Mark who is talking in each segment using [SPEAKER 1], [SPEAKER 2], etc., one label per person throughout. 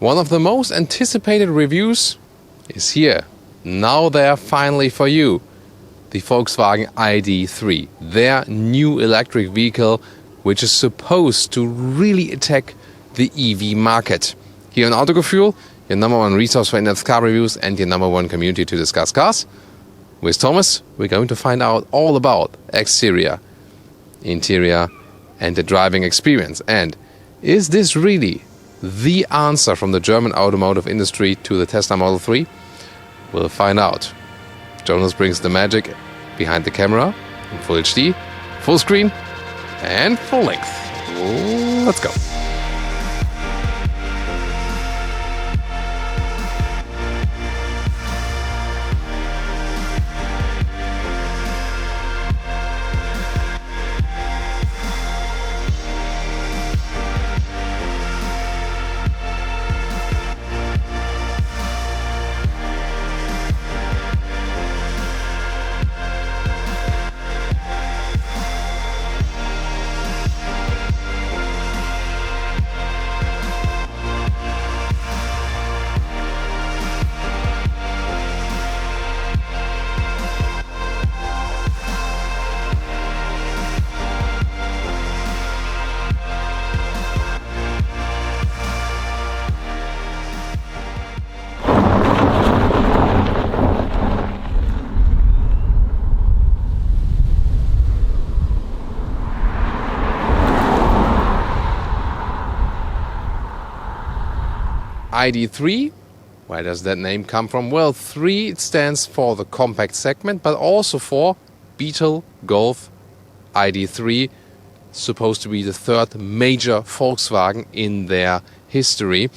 [SPEAKER 1] One of the most anticipated reviews is here. Now they're finally for you. The Volkswagen ID.3, their new electric vehicle, which is supposed to really attack the EV market. Here on Autogefuehl, your number one resource for in-depth car reviews and your number one community to discuss cars. With Thomas, we're going to find out all about exterior, interior, and the driving experience. And is this really the answer from the German automotive industry to the Tesla Model 3? We'll find out. Jonas brings the magic behind the camera in full HD, full screen, and full length. Let's go. ID.3, where does that name come from? Well, 3 it stands for the compact segment, but also for Beetle, Golf, ID.3, supposed to be the third major Volkswagen in their history.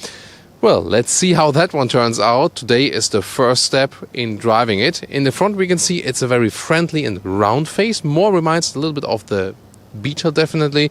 [SPEAKER 1] Well, let's see how that one turns out. Today is the first step in driving it. In the front we can see it's a very friendly and round face, more reminds a little bit of the Beetle definitely.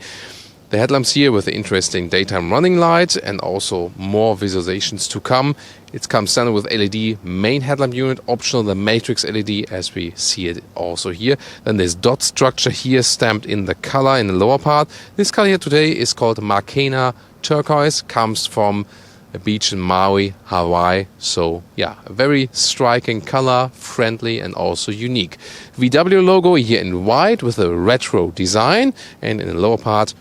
[SPEAKER 1] The headlamps here with the interesting daytime running light and also more visualizations to come. It comes standard with LED main headlamp unit, optional the matrix LED as we see it also here. Then there's dot structure here stamped in the color in the lower part. This color here today is called Marcana Turquoise, comes from a beach in Maui, Hawaii. So yeah, a very striking color, friendly and also unique. VW logo here in white with a retro design, and in the lower part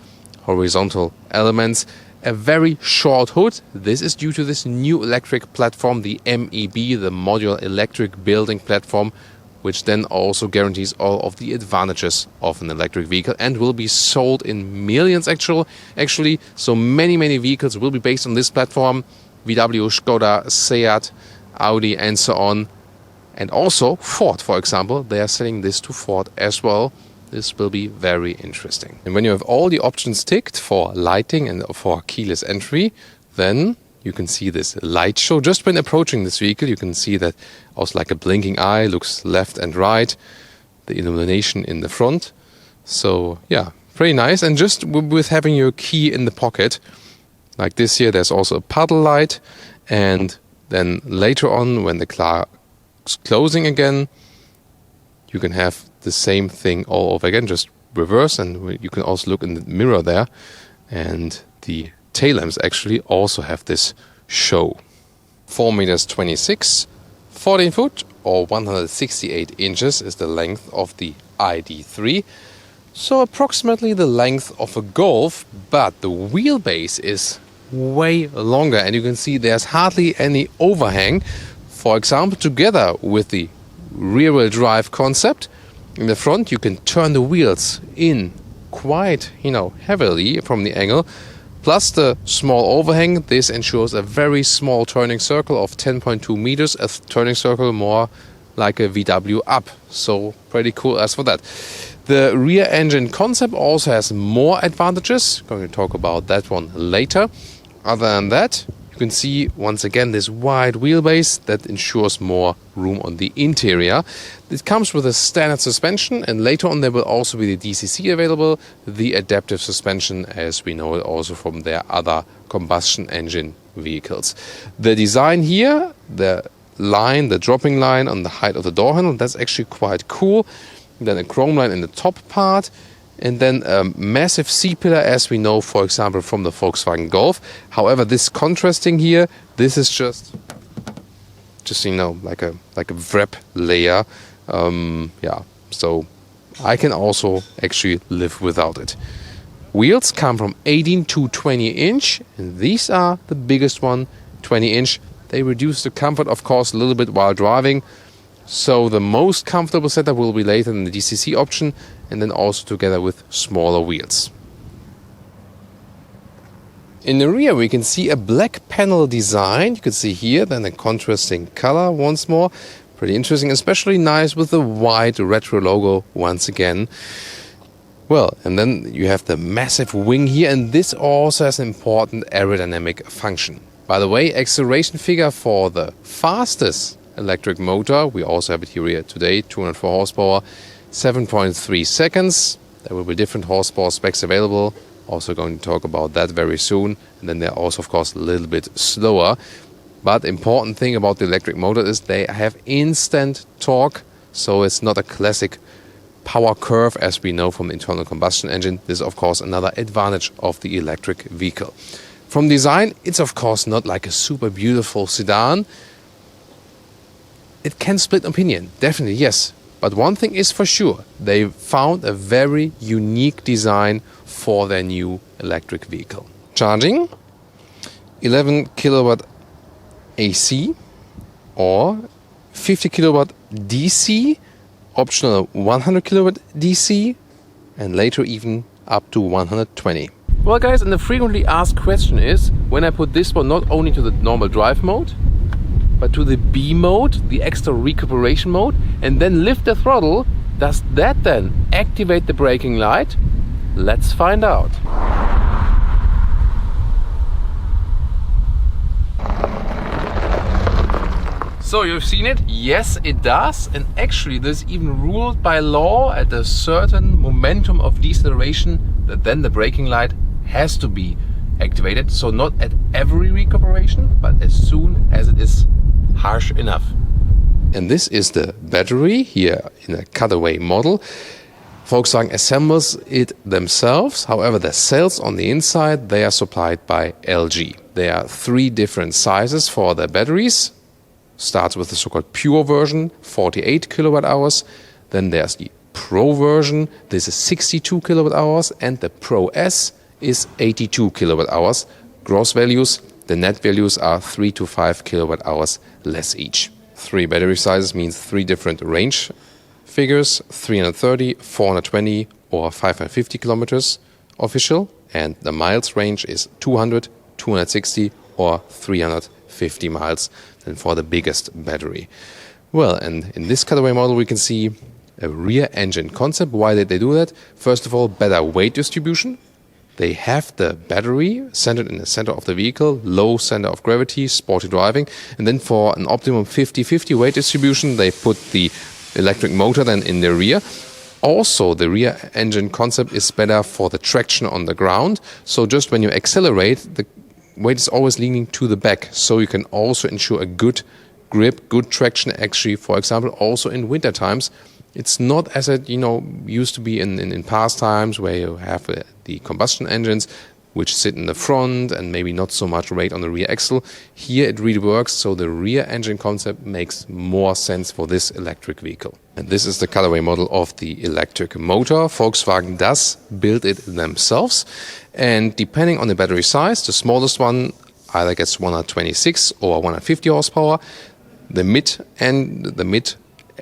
[SPEAKER 1] horizontal elements, a very short hood. This is due to this new electric platform, the MEB, the Modular Electric Building Platform, which then also guarantees all of the advantages of an electric vehicle and will be sold in millions actually. So many vehicles will be based on this platform. VW, Skoda, Seat, Audi and so on. And also Ford, for example, they are selling this to Ford as well. This will be very interesting. And when you have all the options ticked for lighting and for keyless entry, then you can see this light show. Just when approaching this vehicle, you can see that also like a blinking eye looks left and right, the illumination in the front. So yeah, pretty nice. And just with having your key in the pocket, like this here, there's also a puddle light. And then later on, when the car is closing again, you can have the same thing all over again, just reverse, and you can also look in the mirror there. And the tail lamps actually also have this show. 4.26 meters, 14 foot or 168 inches is the length of the ID.3. So approximately the length of a Golf, but the wheelbase is way longer and you can see there's hardly any overhang. For example, together with the rear-wheel drive concept, in the front you can turn the wheels in quite, heavily from the angle. Plus the small overhang, this ensures a very small turning circle of 10.2 meters, a turning circle more like a VW up. So pretty cool as for that. The rear engine concept also has more advantages. Going to talk about that one later. Other than that, you can see once again this wide wheelbase that ensures more room on the interior. It comes with a standard suspension, and later on there will also be the DCC available, the adaptive suspension as we know it also from their other combustion engine vehicles. The design here, the dropping line on the height of the door handle, that's actually quite cool. Then a chrome line in the top part, and then a massive C-pillar, as we know, for example, from the Volkswagen Golf. However, this contrasting here, this is just you know, like a wrap layer. Yeah, so I can also actually live without it. Wheels come from 18 to 20 inch, and these are the biggest one, 20 inch. They reduce the comfort, of course, a little bit while driving. So the most comfortable setup will be later in the DCC option, and then also together with smaller wheels. In the rear we can see a black panel design. You can see here then a contrasting color once more. Pretty interesting, especially nice with the white retro logo once again. Well, and then you have the massive wing here, and this also has an important aerodynamic function. By the way, acceleration figure for the fastest electric motor, we also have it here today, 204 horsepower, 7.3 seconds. There will be different horsepower specs available. Also going to talk about that very soon. And then they're also, of course, a little bit slower. But the important thing about the electric motor is they have instant torque. So it's not a classic power curve as we know from the internal combustion engine. This is, of course, another advantage of the electric vehicle. From design, it's, of course, not like a super beautiful sedan. It can split opinion, definitely, yes. But one thing is for sure, they found a very unique design for their new electric vehicle. Charging, 11 kilowatt AC or 50 kilowatt DC, optional 100 kilowatt DC, and later even up to 120. Well guys, and the frequently asked question is, when I put this one not only to the normal drive mode, but to the B mode, the extra recuperation mode, and then lift the throttle, does that then activate the braking light? Let's find out. So you've seen it? Yes, it does. And actually this is even ruled by law at a certain momentum of deceleration that then the braking light has to be activated. So not at every recuperation, but as soon as it is harsh enough. And this is the battery here in a cutaway model. Volkswagen assembles it themselves. However, the cells on the inside, they are supplied by LG. There are 3 different sizes for the batteries. Starts with the so-called pure version, 48 kilowatt hours. Then there's the Pro version. This is 62 kilowatt hours, and the Pro S is 82 kilowatt hours. Gross values, the net values are 3 to 5 kilowatt hours less each. 3 battery sizes means 3 different range figures, 330, 420 or 550 kilometers official, and the miles range is 200, 260 or 350 miles than for the biggest battery. Well, and in this cutaway model we can see a rear engine concept. Why did they do that? First of all, better weight distribution. They have the battery centered in the center of the vehicle, low center of gravity, sporty driving, and then for an optimum 50-50 weight distribution they put the electric motor then in the rear. Also, the rear engine concept is better for the traction on the ground. So just when you accelerate, the weight is always leaning to the back. So you can also ensure a good grip, good traction actually, for example, also in winter times. It's not as it used to be in past times where you have the combustion engines which sit in the front and maybe not so much weight on the rear axle. Here it really works, so the rear engine concept makes more sense for this electric vehicle. And this is the colorway model of the electric motor. Volkswagen does build it themselves, and depending on the battery size, the smallest one either gets 126 or 150 horsepower. The mid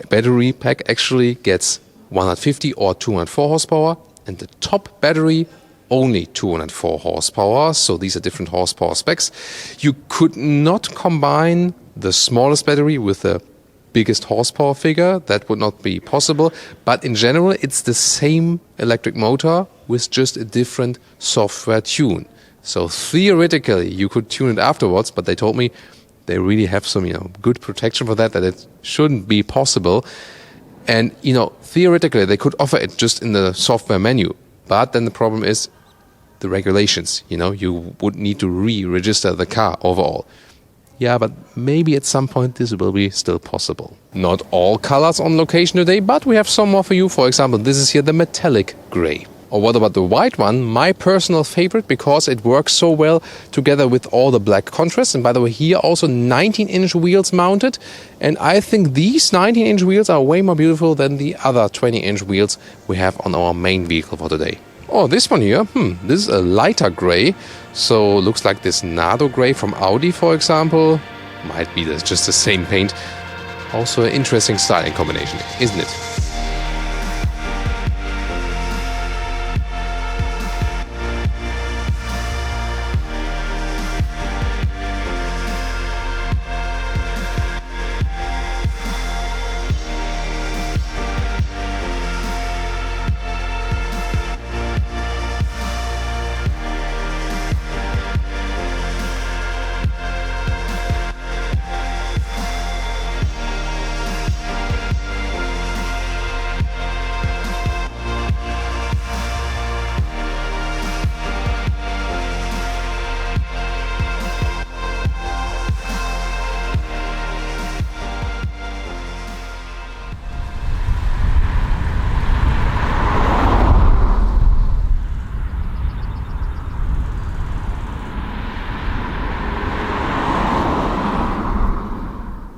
[SPEAKER 1] battery pack actually gets 150 or 204 horsepower, and the top battery only 204 horsepower. So these are different horsepower specs. You could not combine the smallest battery with the biggest horsepower figure. That would not be possible. But in general, it's the same electric motor with just a different software tune. So theoretically, you could tune it afterwards, but they told me they really have some, good protection for that it shouldn't be possible. And, theoretically, they could offer it just in the software menu. But then the problem is the regulations. You would need to re-register the car overall. Yeah, but maybe at some point this will be still possible. Not all colors on location today, but we have some more for you. For example, this is here the metallic gray. Or what about the white one? My personal favorite, because it works so well together with all the black contrast. And by the way, here also 19-inch wheels mounted. And I think these 19-inch wheels are way more beautiful than the other 20-inch wheels we have on our main vehicle for today. Oh, this one here, this is a lighter gray. So looks like this Nardo gray from Audi, for example. Might be just the same paint. Also an interesting styling combination, isn't it?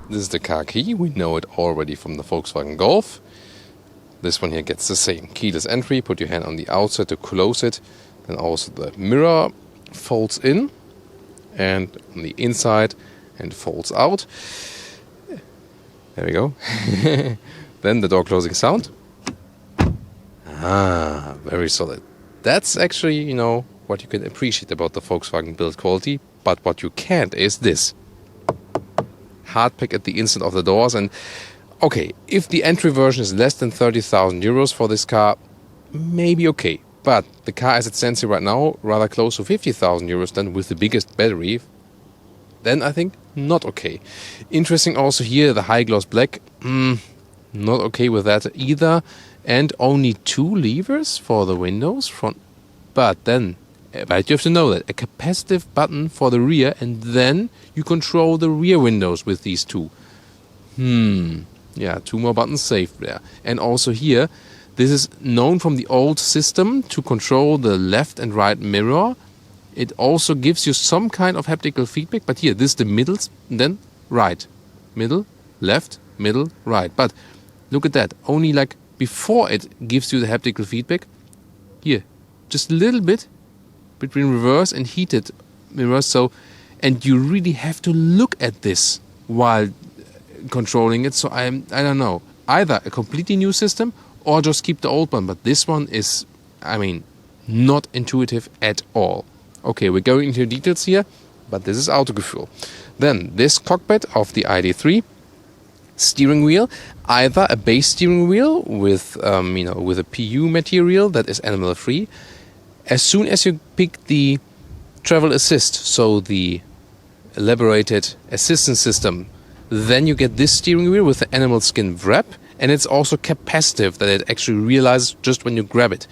[SPEAKER 1] This is the car key. We know it already from the Volkswagen Golf. This one here gets the same. Keyless entry. Put your hand on the outside to close it. Then also the mirror folds in and on the inside and folds out. There we go. Then the door closing sound. Ah, very solid. That's actually, you know, what you can appreciate about the Volkswagen build quality. But what you can't is this. Hard pack at the inside of the doors. And okay, if the entry version is less than 30,000 euros for this car, maybe okay. But the car as it stands here right now, rather close to 50,000 euros than with the biggest battery, then I think not okay. Interesting also here, the high gloss black, not okay with that either. And only 2 levers for the windows front. But you have to know that a capacitive button for the rear, and then you control the rear windows with these 2. Yeah, 2 more buttons saved there. And also here, this is known from the old system to control the left and right mirror. It also gives you some kind of haptical feedback, but here, this is the middle, and then right. Middle, left, middle, right. But look at that, only like before it gives you the haptical feedback, here, just a little bit between reverse and heated mirrors. So, and you really have to look at this while controlling it. So I don't know, either a completely new system or just keep the old one. But this one is, I mean, not intuitive at all. Okay, we're going into details here, but this is Autogefuehl. Then this cockpit of the ID.3, steering wheel, either a base steering wheel with with a PU material that is animal free. As soon as you pick the travel assist, so the elaborated assistance system, then you get this steering wheel with the animal skin wrap, and it's also capacitive, that it actually realizes just when you grab it.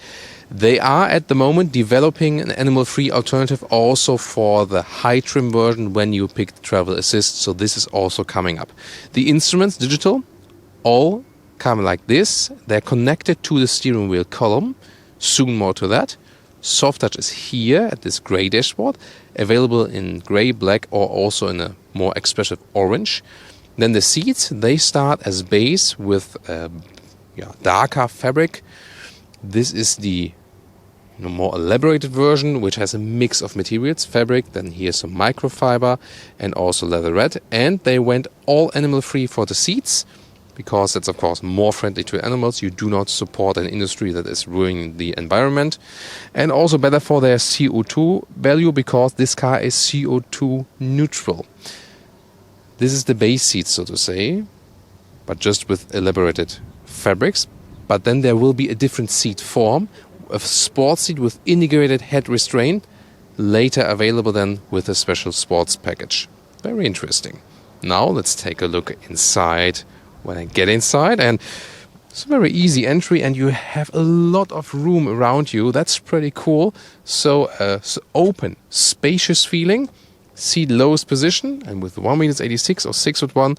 [SPEAKER 1] They are at the moment developing an animal-free alternative also for the high trim version when you pick the travel assist, so this is also coming up. The instruments, digital, all come like this. They're connected to the steering wheel column. Soon more to that. Soft touch is here at this gray dashboard, available in gray, black, or also in a more expressive orange. Then the seats, they start as base with darker fabric. This is the more elaborated version, which has a mix of materials, fabric, then here's some microfiber and also leatherette. And they went all animal free for the seats, because that's of course more friendly to animals. You do not support an industry that is ruining the environment. And also better for their CO2 value, because this car is CO2 neutral. This is the base seat, so to say, but just with elaborated fabrics. But then there will be a different seat form, a sports seat with integrated head restraint, later available then with a special sports package. Very interesting. Now let's take a look inside. When I get inside, and it's a very easy entry, and you have a lot of room around you. That's pretty cool. So open, spacious feeling. Seat lowest position, and with 1.86 m or 6'1",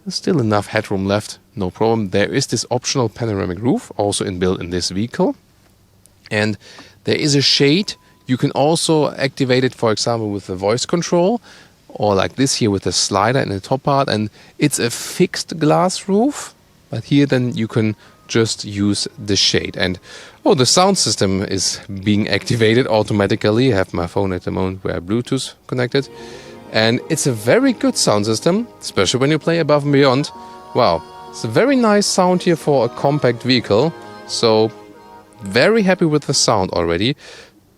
[SPEAKER 1] there's still enough headroom left. No problem. There is this optional panoramic roof, also inbuilt in this vehicle. And there is a shade. You can also activate it, for example, with the voice control, or like this here with the slider in the top part. And it's a fixed glass roof, but here then you can just use the shade. And oh, the sound system is being activated automatically. I have my phone at the moment where Bluetooth connected. And it's a very good sound system, especially when you play Above and Beyond. Wow, it's a very nice sound here for a compact vehicle. So very happy with the sound already.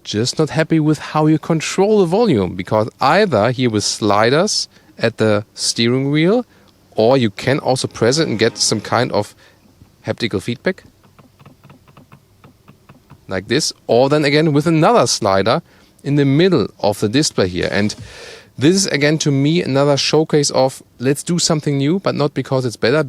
[SPEAKER 1] Just not happy with how you control the volume, because either here with sliders at the steering wheel, or you can also press it and get some kind of haptical feedback like this, or then again with another slider in the middle of the display here. And this is again to me another showcase of let's do something new, but not because it's better,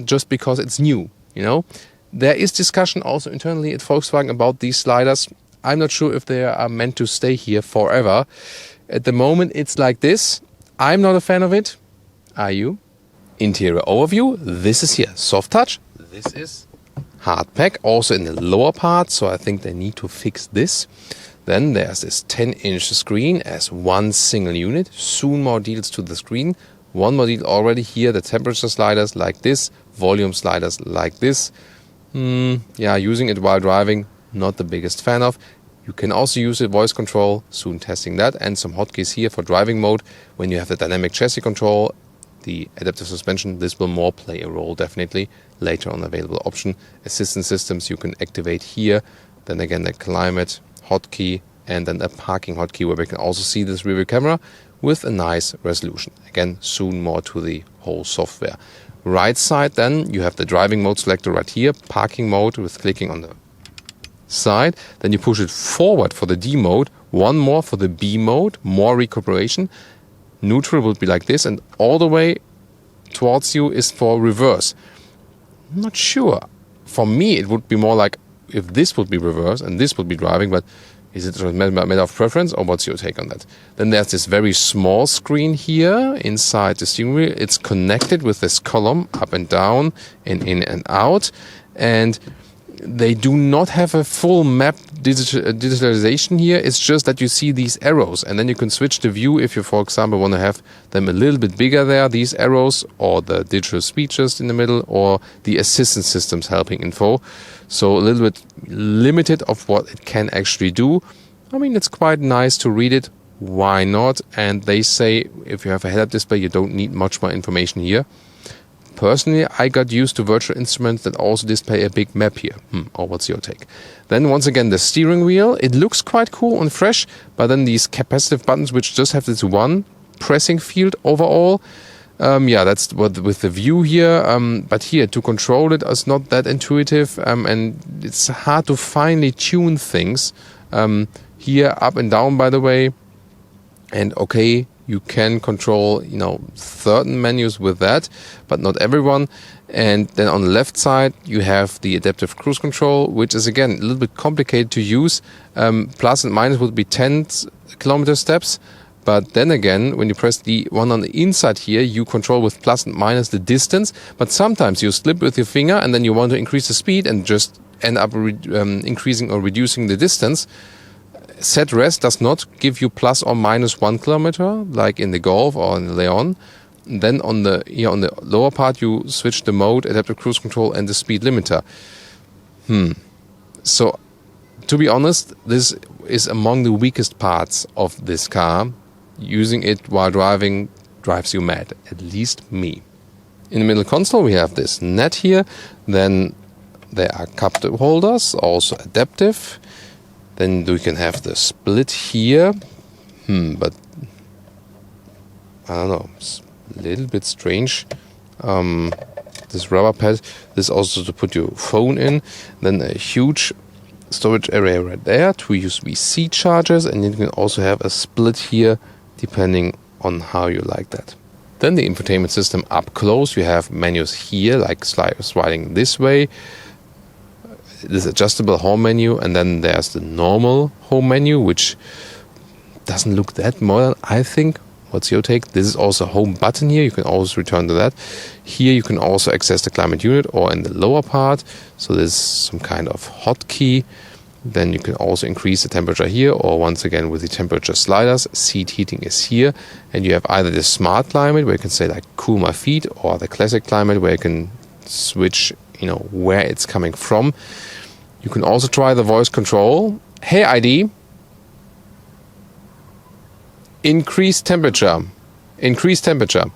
[SPEAKER 1] just because it's new, you know. There is discussion also internally at Volkswagen about these sliders. I'm not sure if they are meant to stay here forever. At the moment it's like this. I'm not a fan of it. Are you? Interior overview. This is here soft touch. This is hard pack, also in the lower part, so I think they need to fix this. Then there's this 10-inch screen as one single unit. Soon more deals to the screen. One more deal already here, the temperature sliders like this, volume sliders like this. Yeah, using it while driving, not the biggest fan of. You can also use it voice control, soon testing that, and some hotkeys here for driving mode. When you have the dynamic chassis control, the adaptive suspension, this will more play a role definitely. Later on available option. Assistance systems you can activate here. Then again the climate hotkey, and then a parking hotkey where we can also see this rear view camera with a nice resolution. Again, soon more to the whole software. Right side then, you have the driving mode selector right here, parking mode with clicking on the side. Then you push it forward for the D mode, one more for the B mode, more recuperation. Neutral would be like this, and all the way towards you is for reverse. I'm not sure. For me, it would be more like if this would be reverse and this would be driving, but is it a matter of preference, or what's your take on that? Then there's this very small screen here inside the steering wheel. It's connected with this column up and down and in and out, and they do not have a full map digitalization here. It's just that you see these arrows, and then you can switch the view if you, for example, want to have them a little bit bigger there, these arrows, or the digital speeches in the middle, or the assistance systems helping info. So a little bit limited of what it can actually do. I mean, it's quite nice to read it. Why not? And they say if you have a head-up display, you don't need much more information here. Personally, I got used to virtual instruments that also display a big map here. Or what's your take? Then once again, the steering wheel. It looks quite cool and fresh, but then these capacitive buttons, which just have this one pressing field overall. Yeah, that's what with the view here. But here, to control it is not that intuitive, and it's hard to finely tune things. Here, up and down, by the way. And okay, you can control, you know, certain menus with that, but not everyone. And then on the left side, you have the adaptive cruise control, which is again a little bit complicated to use. Plus and minus would be 10 kilometer steps. But then again, when you press the one on the inside here, you control with plus and minus the distance. But sometimes you slip with your finger and then you want to increase the speed and just end up increasing or reducing the distance. Set rest does not give you plus or minus 1 kilometer like in the Golf or in the Leon. And then on the lower part you switch the mode, adaptive cruise control, and the speed limiter. So to be honest, this is among the weakest parts of this car. Using it while driving drives you mad, at least me. In the middle console we have this net here. Then there are cup holders, also adaptive. Then we can have the split here, but I don't know, it's a little bit strange. This rubber pad, this also to put your phone in. Then a huge storage area right there, 2 USB-C chargers, and you can also have a split here, depending on how you like that. Then the infotainment system up close, you have menus here, like sliding this way. This adjustable home menu, and then there's the normal home menu, which doesn't look that modern, I think. What's your take? This is also a home button here. You can always return to that. Here you can also access the climate unit, or in the lower part. So there's some kind of hotkey. Then you can also increase the temperature here, or once again with the temperature sliders. Seat heating is here, and you have either the smart climate where you can say like cool my feet, or the classic climate where you can switch, where it's coming from. You can also try the voice control. Hey ID, increase temperature. Increase temperature.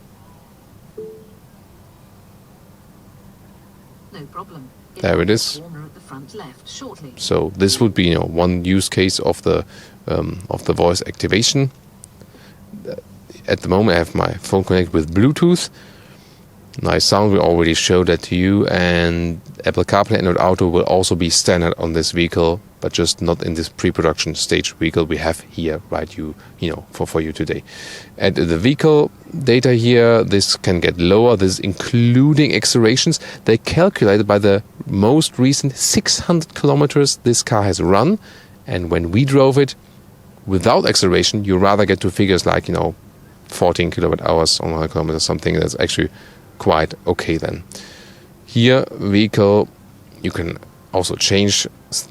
[SPEAKER 2] No problem.
[SPEAKER 1] There it is. So this would be one use case of the voice activation. At the moment I have my phone connected with Bluetooth. Nice sound, we already showed that to you, and Apple CarPlay and Android Auto will also be standard on this vehicle, but just not in this pre-production stage vehicle we have here, right? For you today. At the vehicle data here, this can get lower. This is including accelerations. They calculated by the most recent 600 kilometers this car has run, and when we drove it without acceleration, you rather get to figures like 14 kilowatt hours on 100 kilometers, something that's actually quite okay then. Here, vehicle, you can also change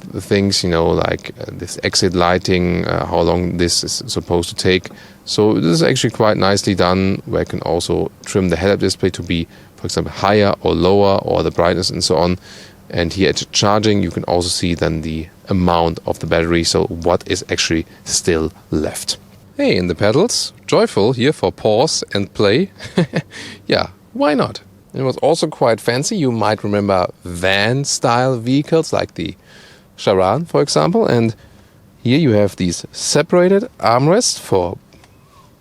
[SPEAKER 1] the things, like this exit lighting, how long this is supposed to take. So this is actually quite nicely done, where you can also trim the head-up display to be, for example, higher or lower, or the brightness and so on. And here at charging, you can also see then the amount of the battery, so what is actually still left. Hey, in the pedals, Joyful here for pause and play. Yeah, why not? It was also quite fancy. You might remember van-style vehicles like the Charan, for example. And here you have these separated armrests for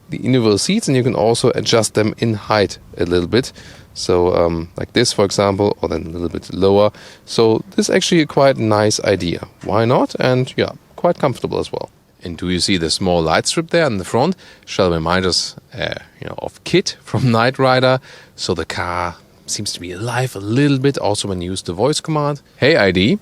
[SPEAKER 1] the individual seats, and you can also adjust them in height a little bit. So like this, for example, or then a little bit lower. So this is actually a quite nice idea. Why not? And yeah, quite comfortable as well. And do you see the small light strip there in the front? Shall remind us, of Kit from Knight Rider. So the car seems to be alive a little bit, also when you use the voice command. Hey ID.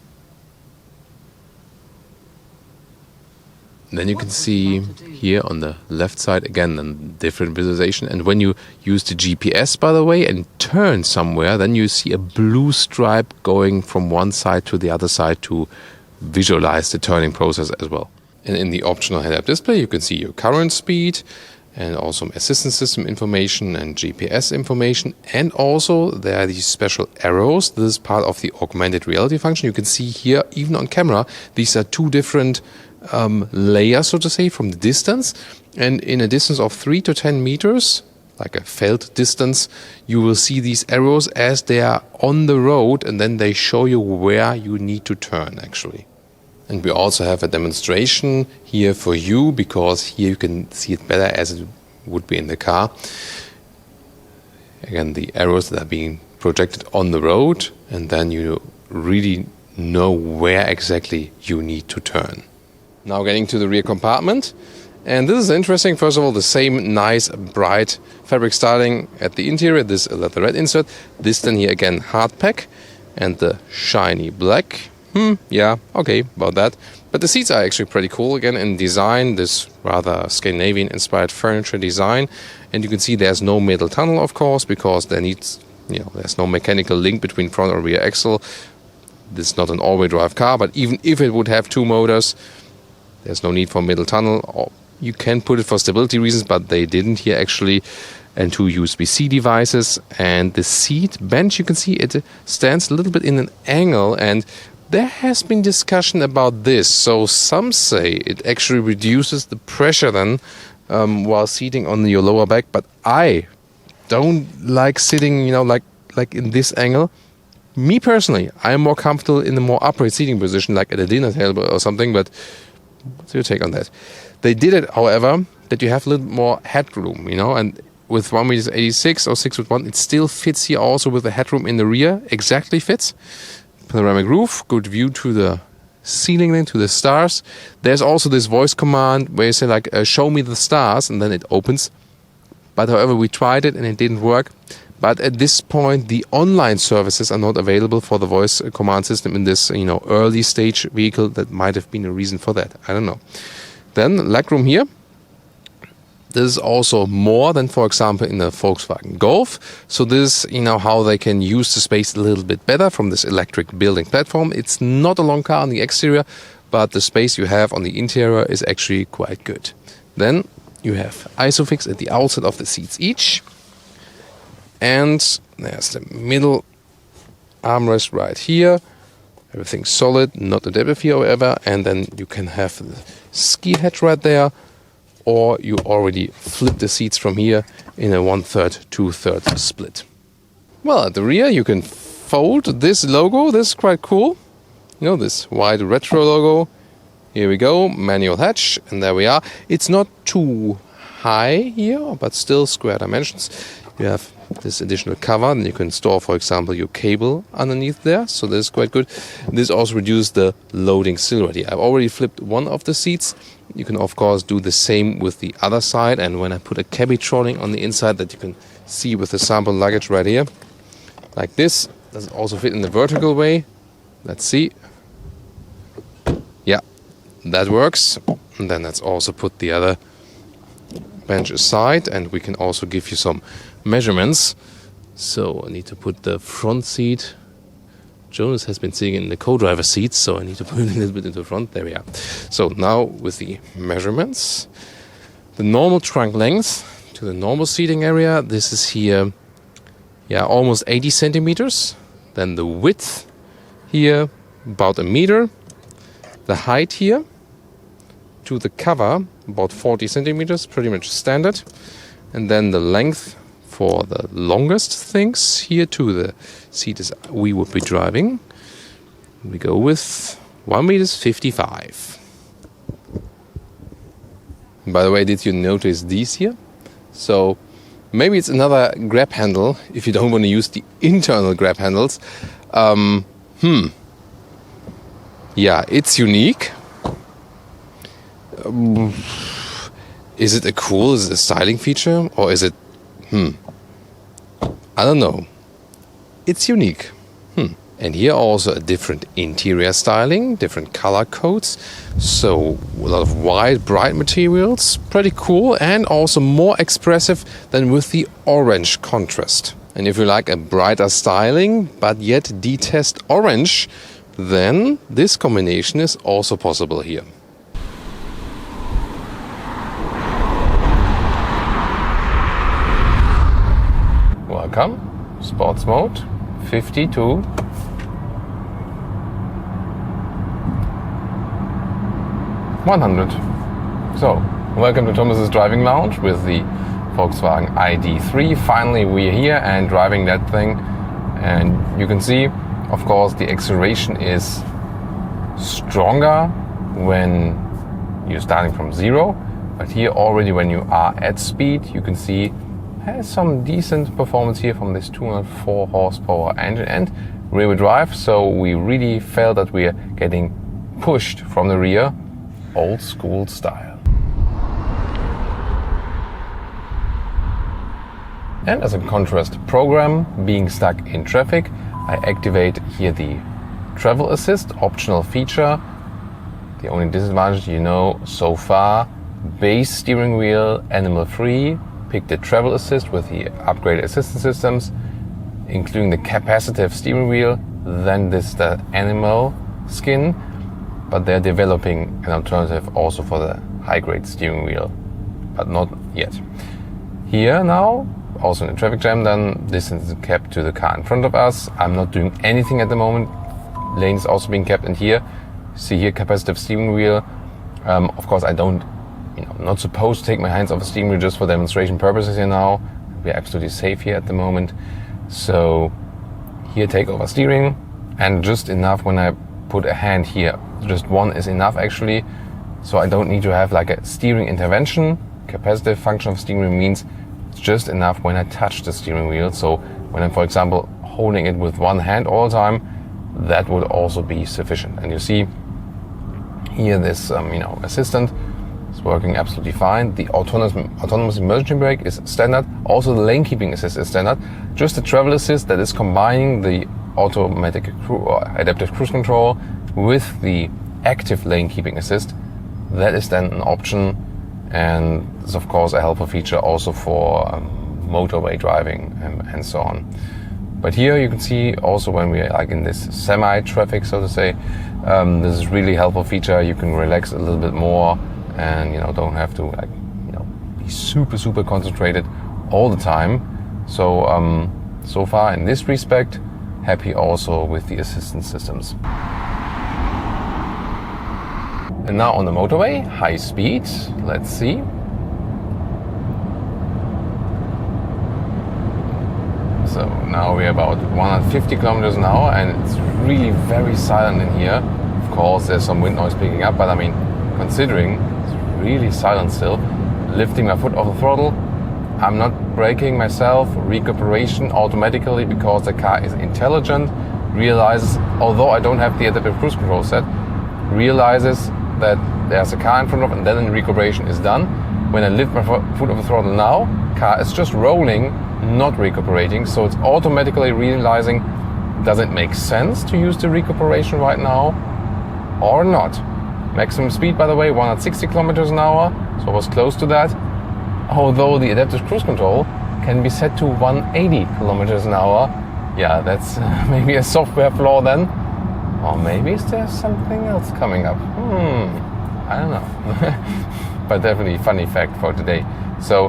[SPEAKER 1] And then you can see here on the left side again a different visualization. And when you use the GPS, by the way, and turn somewhere, then you see a blue stripe going from one side to the other side to visualize the turning process as well. And in the optional head-up display, you can see your current speed and also assistance system information and GPS information. And also there are these special arrows. This is part of the augmented reality function. You can see here, even on camera, these are two different layers, so to say, from the distance. And in a distance of 3 to 10 meters, like a felt distance, you will see these arrows as they are on the road, and then they show you where you need to turn, actually. And we also have a demonstration here for you, because here you can see it better as it would be in the car. Again, the arrows that are being projected on the road, and then you really know where exactly you need to turn. Now getting to the rear compartment. And this is interesting. First of all, the same nice bright fabric styling at the interior. This leather red insert. This then here again hard pack, and the shiny black. Yeah, okay, about that. But the seats are actually pretty cool again in design, this rather Scandinavian-inspired furniture design. And you can see there's no middle tunnel, of course, because there's no mechanical link between front or rear axle. This is not an all-wheel drive car, but even if it would have two motors, there's no need for middle tunnel. You can put it for stability reasons, but they didn't here actually. And two USB-C devices. And the seat bench, you can see it stands a little bit in an angle, and there has been discussion about this. So some say it actually reduces the pressure then while seating on your lower back. But I don't like sitting, like in this angle. Me personally, I am more comfortable in the more upright seating position, like at a dinner table or something. But what's your take on that? They did it, however, that you have a little more headroom, and with 1.86 m or 6'1", it still fits here also with the headroom in the rear. Exactly fits. Panoramic roof, good view to the ceiling then, to the stars. There's also this voice command where you say like, show me the stars, and then it opens. But however, we tried it and it didn't work. But at this point, the online services are not available for the voice command system in this, early stage vehicle. That might have been a reason for that. I don't know. Then legroom here. This is also more than, for example, in the Volkswagen Golf. So this is, how they can use the space a little bit better from this electric building platform. It's not a long car on the exterior, but the space you have on the interior is actually quite good. Then you have Isofix at the outside of the seats each. And there's the middle armrest right here. Everything's solid, not adaptive here, however. And then you can have the ski hatch right there. Or you already flip the seats from here in a 1/3, 2/3 split. Well, at the rear you can fold this logo. This is quite cool. You know, this white retro logo. Here we go, manual hatch, and there we are. It's not too high here, but still square dimensions. You have this additional cover, and you can store, for example, your cable underneath there. So this is quite good. This also reduces the loading silhouette. I've already flipped one of the seats. You can, of course, do the same with the other side. And when I put a cabitronic on the inside that you can see with the sample luggage right here, like this, does it also fit in the vertical way? Let's see. Yeah, that works. And then let's also put the other bench aside, and we can also give you some measurements. So I need to put the front seat. Jonas has been sitting in the co-driver seat, so I need to put it a little bit into the front. There we are. So now with the measurements, the normal trunk length to the normal seating area, this is here, yeah, almost 80 centimeters. Then the width here, about 1 meter. The height here to the cover, about 40 centimeters, pretty much standard. And then the length for the longest things here to the seat as we would be driving. We go with 1.55 meters. By the way, did you notice these here? So maybe it's another grab handle if you don't want to use the internal grab handles. Yeah, it's unique. Is it a styling feature, or is it I don't know. It's unique. And here also a different interior styling, different color codes. So a lot of white, bright materials, pretty cool, and also more expressive than with the orange contrast. And if you like a brighter styling, but yet detest orange, then this combination is also possible here. Welcome, sports mode, 50 to 100. So, welcome to Thomas's driving lounge with the Volkswagen ID.3. Finally, we're here and driving that thing. And you can see, of course, the acceleration is stronger when you're starting from 0. But here already when you are at speed, you can see has some decent performance here from this 204 horsepower engine and rear-wheel drive. So we really felt that we are getting pushed from the rear, old school style. And as a contrast program, being stuck in traffic, I activate here the travel assist optional feature. The only disadvantage, so far, base steering wheel, animal free. Pick the travel assist with the upgraded assistance systems, including the capacitive steering wheel. Then this is the animal skin, but they're developing an alternative also for the high-grade steering wheel, but not yet. Here now, also in the traffic jam, then distance is kept to the car in front of us. I'm not doing anything at the moment. Lane is also being kept, and here, see here, capacitive steering wheel. Of course, I don't. I'm not supposed to take my hands off the steering wheel just for demonstration purposes here now. We're absolutely safe here at the moment. So here, take over steering, and just enough when I put a hand here. Just one is enough actually. So I don't need to have like a steering intervention. Capacitive function of steering wheel means it's just enough when I touch the steering wheel. So when I'm, for example, holding it with one hand all the time, that would also be sufficient. And you see here this, assistant. It's working absolutely fine. The autonomous emergency brake is standard. Also the lane keeping assist is standard. Just the travel assist that is combining the automatic adaptive cruise control with the active lane keeping assist. That is then an option, and is of course a helpful feature also for motorway driving and so on. But here you can see also when we're like in this semi-traffic, so to say, this is really helpful feature. You can relax a little bit more and, you know, don't have to like, you know, be super concentrated all the time. So, so far in this respect, happy also with the assistance systems. And now on the motorway, high speed, let's see. So now we're about 150 kilometers an hour and it's really very silent in here. Of course, there's some wind noise picking up, but I mean, considering it's really silent still, lifting my foot off the throttle, I'm not braking myself, recuperation automatically because the car is intelligent, realizes, although I don't have the adaptive cruise control set, realizes that there's a car in front of it and then the recuperation is done. When I lift my foot off the throttle now, car is just rolling, not recuperating, so it's automatically realizing, does it make sense to use the recuperation right now or not? Maximum speed, by the way, 160 kilometers an hour, so I was close to that. Although the adaptive cruise control can be set to 180 kilometers an hour. Yeah, that's maybe a software flaw then. Or maybe there's something else coming up. I don't know. But definitely funny fact for today. So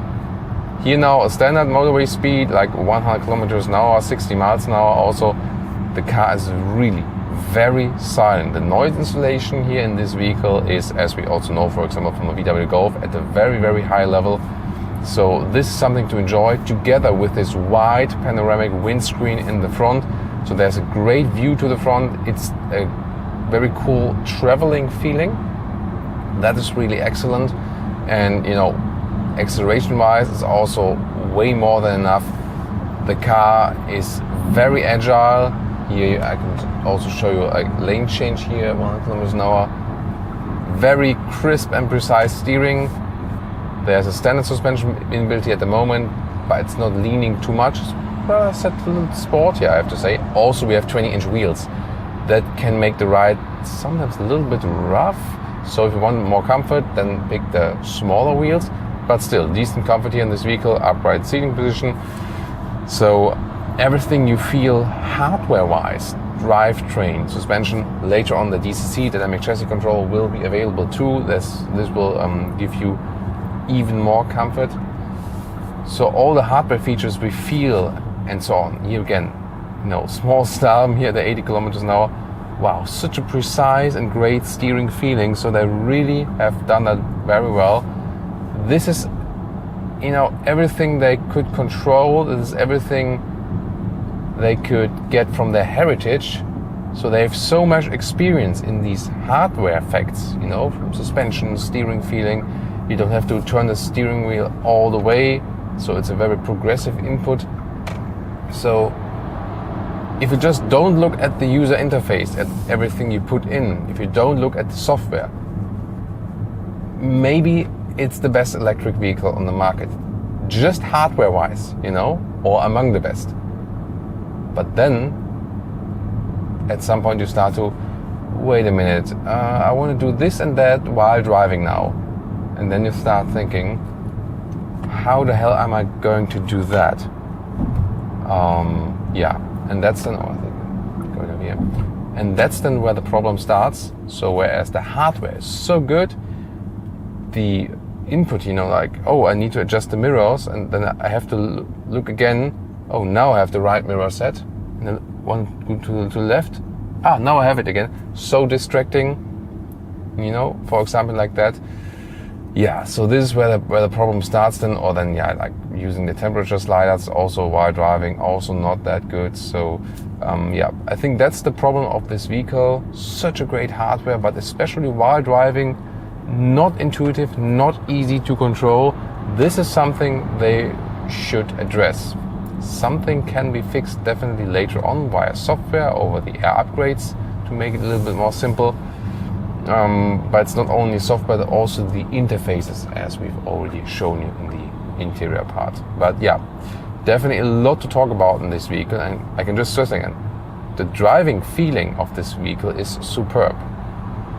[SPEAKER 1] here now a standard motorway speed like 100 kilometers an hour, 60 miles an hour. Also, the car is really very silent. The noise insulation here in this vehicle is, as we also know, for example, from the VW Golf, at a very high level. So this is something to enjoy together with this wide panoramic windscreen in the front. So there's a great view to the front. It's a very cool traveling feeling. That is really excellent. And, you know, acceleration wise, it's also way more than enough. The car is very agile. Here I can also show you a lane change here, 100 kilometers an hour. Very crisp and precise steering. There's a standard suspension inbuilt here at the moment, but it's not leaning too much. It's set a little sporty, I have to say. Also, we have 20-inch wheels. That can make the ride sometimes a little bit rough. So if you want more comfort, then pick the smaller wheels. But still, decent comfort here in this vehicle, upright seating position. So everything you feel hardware-wise, drivetrain, suspension, later on the DCC, dynamic chassis control, will be available too. This will give you even more comfort. So all the hardware features we feel and so on. Here again, you know, small slalom here at the 80 kilometers an hour. Wow, such a precise and great steering feeling. So they really have done that very well. This is, you know, everything they could control. This is everything they could get from their heritage. So they have so much experience in these hardware facts, you know, from suspension, steering feeling. You don't have to turn the steering wheel all the way, so it's a very progressive input. So if you just don't look at the user interface, at everything you put in, if you don't look at the software, maybe it's the best electric vehicle on the market, just hardware-wise, you know, or among the best. But then, at some point you start to, wait a minute, I want to do this and that while driving now. And then you start thinking, how the hell am I going to do that? Yeah, and that's then, going over here. And that's then where the problem starts. So whereas the hardware is so good, the input, you know, like, oh, I need to adjust the mirrors, and then I have to look again. Oh, now I have the right mirror set, and then one to the left. Ah, now I have it again. So distracting, you know, for example, like that. Yeah, so this is where the problem starts then, or then, yeah, like using the temperature sliders also while driving, also not that good. So, yeah, I think that's the problem of this vehicle. Such a great hardware, but especially while driving, not intuitive, not easy to control. This is something they should address. Something can be fixed definitely later on via software over the air upgrades to make it a little bit more simple. But it's not only software, but also the interfaces, as we've already shown you in the interior part. But yeah, definitely a lot to talk about in this vehicle, and I can just stress again, the driving feeling of this vehicle is superb.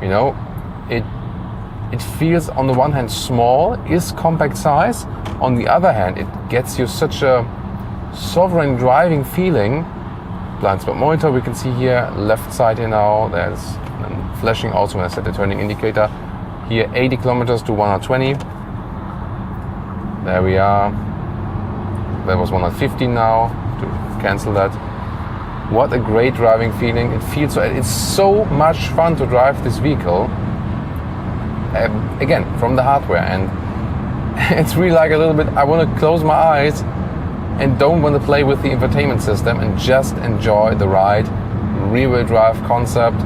[SPEAKER 1] You know, it feels on the one hand small, is compact size. On the other hand, it gets you such a sovereign driving feeling blind spot monitor we can see here, left side here now, there's flashing also when I set the turning indicator. Here 80 kilometers to 120. There we are. That was 150 now, to cancel that. What a great driving feeling. It feels so, it's so much fun to drive this vehicle. Again, from the hardware, and it's really like a little bit, I want to close my eyes and don't want to play with the infotainment system and just enjoy the ride, rear-wheel drive concept.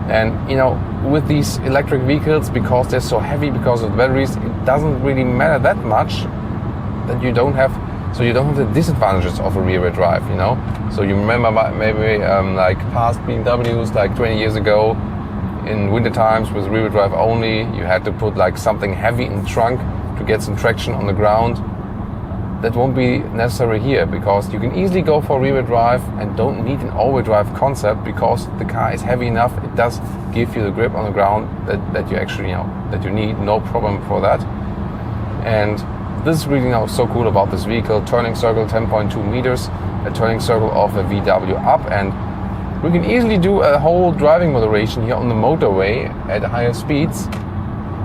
[SPEAKER 1] And you know, with these electric vehicles, because they're so heavy because of the batteries, it doesn't really matter that much that you don't have the disadvantages of a rear-wheel drive, you know. So you remember maybe like past BMWs like 20 years ago, in winter times with rear-wheel drive only, you had to put like something heavy in the trunk to get some traction on the ground. That won't be necessary here, because you can easily go for rear-wheel drive and don't need an all-wheel drive concept, because the car is heavy enough. It does give you the grip on the ground that you actually, you know, that you need, no problem for that. And this is really now so cool about this vehicle. Turning circle 10.2 meters, a turning circle of a VW up, and we can easily do a whole driving moderation here on the motorway at higher speeds.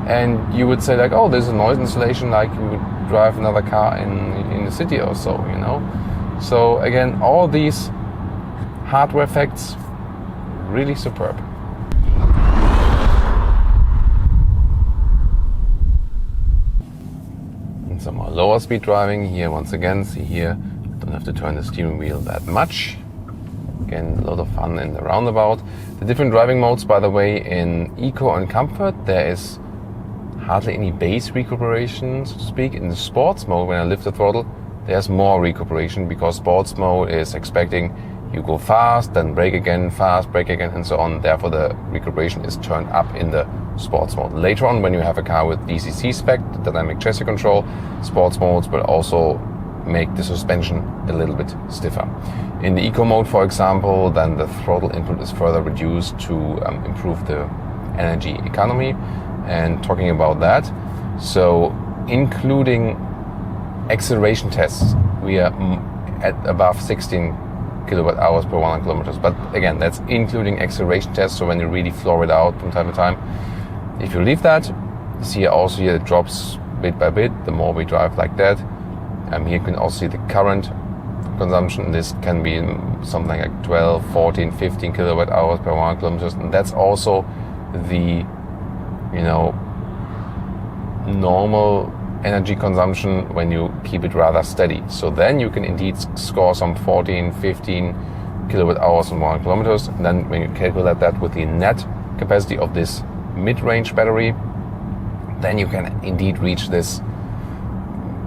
[SPEAKER 1] And you would say like, oh, there's a noise insulation like you would drive another car in the city or so, you know. So again, all these hardware effects, really superb. And some more lower speed driving here. Once again, see here, don't have to turn the steering wheel that much. Again, a lot of fun in the roundabout. The different driving modes, by the way, in Eco and Comfort, there is hardly any base recuperation, so to speak. In the sports mode, when I lift the throttle, there's more recuperation, because sports mode is expecting you go fast, then brake again, fast, brake again, and so on. Therefore, the recuperation is turned up in the sports mode. Later on, when you have a car with DCC spec, dynamic chassis control, sports modes will also make the suspension a little bit stiffer. In the Eco mode, for example, then the throttle input is further reduced to improve the energy economy. And talking about that, so including acceleration tests, we are at above 16 kilowatt hours per 100 kilometers. But again, that's including acceleration tests, so when you really floor it out from time to time. If you leave that, you see also here it drops bit by bit, the more we drive like that. Here you can also see the current consumption. This can be something like 12, 14, 15 kilowatt hours per 100 kilometers. And that's also the, you know, normal energy consumption when you keep it rather steady. So then you can indeed score some 14, 15 kilowatt hours on 100 kilometers. And then when you calculate that with the net capacity of this mid-range battery, then you can indeed reach this,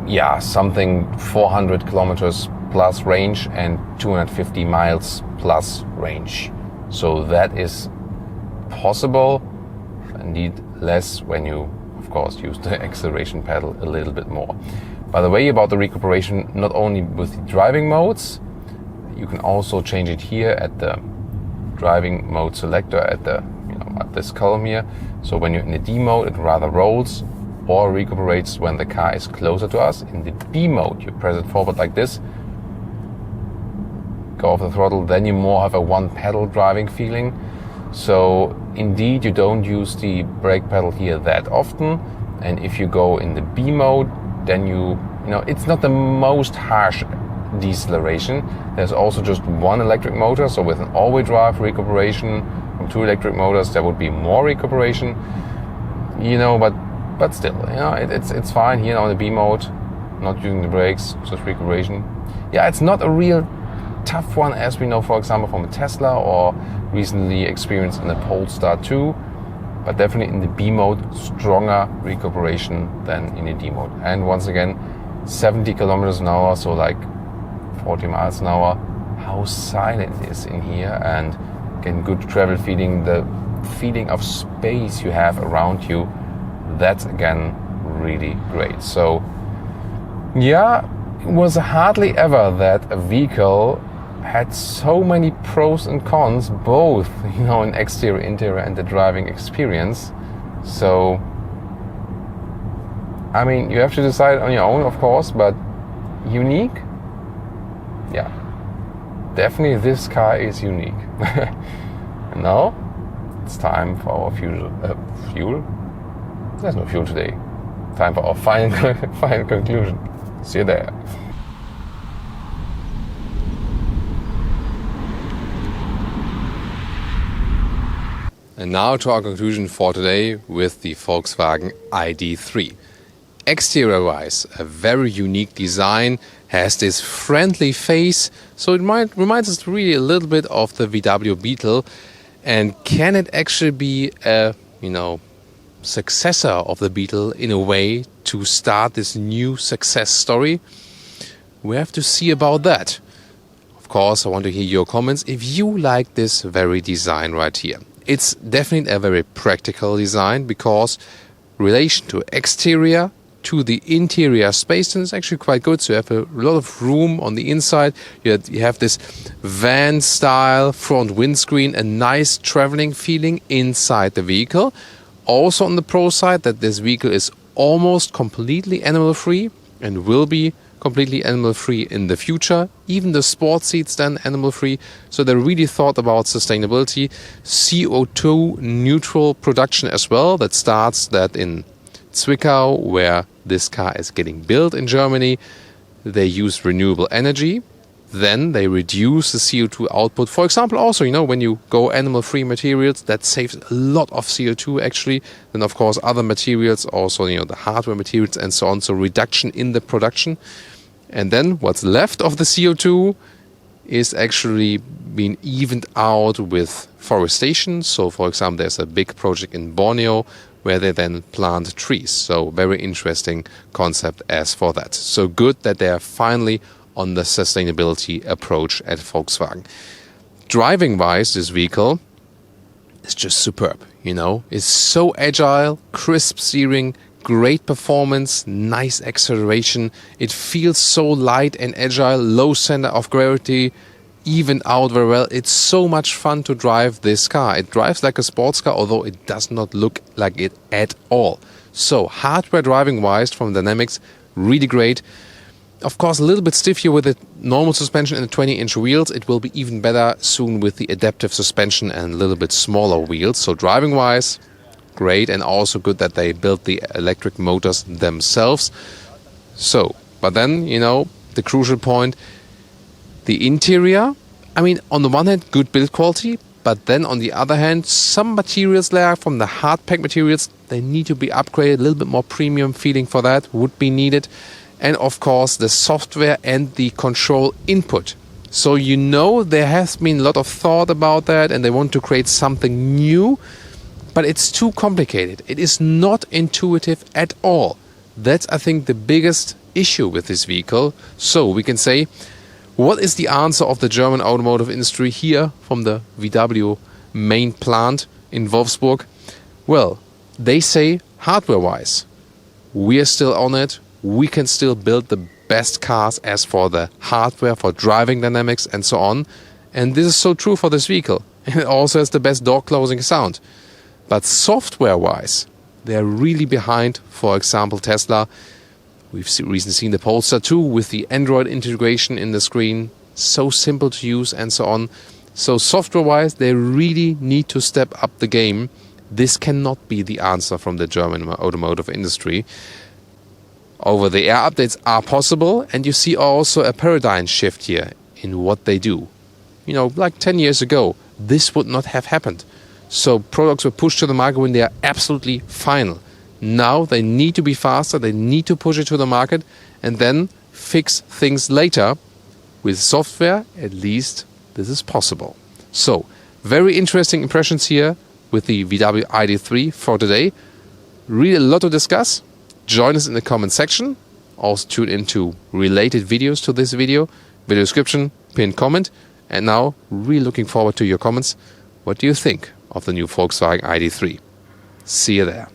[SPEAKER 1] yeah, something 400 kilometers plus range and 250 miles plus range. So that is possible. Indeed less when you, of course, use the acceleration pedal a little bit more. By the way, about the recuperation, not only with the driving modes, you can also change it here at the driving mode selector at the, you know, at this column here. So when you're in the D mode, it rather rolls or recuperates when the car is closer to us. In the B mode, you press it forward like this, go off the throttle, then you more have a one pedal driving feeling. So indeed, you don't use the brake pedal here that often. And if you go in the B mode, then you know, it's not the most harsh deceleration. There's also just one electric motor. So with an all-wheel drive recuperation from two electric motors, there would be more recuperation, you know, but still, you know, it's fine here on the B mode, not using the brakes, just recuperation. Yeah, it's not a real tough one, as we know, for example, from a Tesla or recently experienced in a Polestar 2, but definitely in the B mode, stronger recuperation than in the D mode. And once again, 70 kilometers an hour, so like 40 miles an hour, how silent it is in here, and again, good travel feeling, the feeling of space you have around you, that's again really great. So yeah, it was hardly ever that a vehicle had so many pros and cons, both, you know, in exterior, interior, and the driving experience. So, I mean, you have to decide on your own, of course, but unique, yeah, definitely this car is unique. And now it's time for our fuel. There's no fuel today. Time for our final conclusion. See you there. And now to our conclusion for today with the Volkswagen ID.3. Exterior-wise, a very unique design, has this friendly face, so it reminds us really a little bit of the VW Beetle. And can it actually be a, successor of the Beetle in a way to start this new success story? We have to see about that. Of course, I want to hear your comments if you like this very design right here. It's definitely a very practical design because relation to exterior to the interior space is actually quite good. So you have a lot of room on the inside. You have this van style front windscreen, a nice traveling feeling inside the vehicle. Also on the pro side, that this vehicle is almost completely animal free and will be completely animal free in the future. Even the sport seats then animal free. So they really thought about sustainability, CO2 neutral production as well. That starts that in Zwickau, where this car is getting built in Germany, they use renewable energy. Then they reduce the CO2 output. For example, also, when you go animal-free materials, that saves a lot of CO2 actually. Then, of course, other materials, also, the hardware materials and so on. So reduction in the production. And then what's left of the CO2 is actually being evened out with forestation. So, for example, there's a big project in Borneo where they then plant trees. So very interesting concept as for that. So good that they are finally on the sustainability approach at Volkswagen. Driving-wise, this vehicle is just superb, It's so agile, crisp steering, great performance, nice acceleration. It feels so light and agile, low center of gravity, even out very well. It's so much fun to drive this car. It drives like a sports car, although it does not look like it at all. So hardware driving-wise from Dynamics, really great. Of course, a little bit stiff here with the normal suspension and the 20-inch wheels. It will be even better soon with the adaptive suspension and a little bit smaller wheels. So driving-wise, great, and also good that they built the electric motors themselves. So, but then, the crucial point, the interior, on the one hand, good build quality, but then on the other hand, some materials there from the hard pack materials, they need to be upgraded. A little bit more premium feeling for that would be needed. And of course, the software and the control input. So there has been a lot of thought about that and they want to create something new, but it's too complicated. It is not intuitive at all. That's, I think, the biggest issue with this vehicle. So we can say, what is the answer of the German automotive industry here from the VW main plant in Wolfsburg? Well, they say hardware-wise, we are still on it. We can still build the best cars as for the hardware, for driving dynamics and so on. And this is so true for this vehicle. And it also has the best door closing sound. But software-wise, they're really behind, for example, Tesla. We've recently seen the Polestar 2 with the Android integration in the screen. So simple to use and so on. So software-wise, they really need to step up the game. This cannot be the answer from the German automotive industry. Over-the-air updates are possible, and you see also a paradigm shift here in what they do. Like 10 years ago, this would not have happened. So products were pushed to the market when they are absolutely final. Now they need to be faster, they need to push it to the market, and then fix things later. With software, at least, this is possible. So, very interesting impressions here with the VW ID.3 for today. Really a lot to discuss. Join us in the comment section. Also tune into related videos to this video description, pinned comment. And now, really looking forward to your comments. What do you think of the new Volkswagen ID.3? See you there.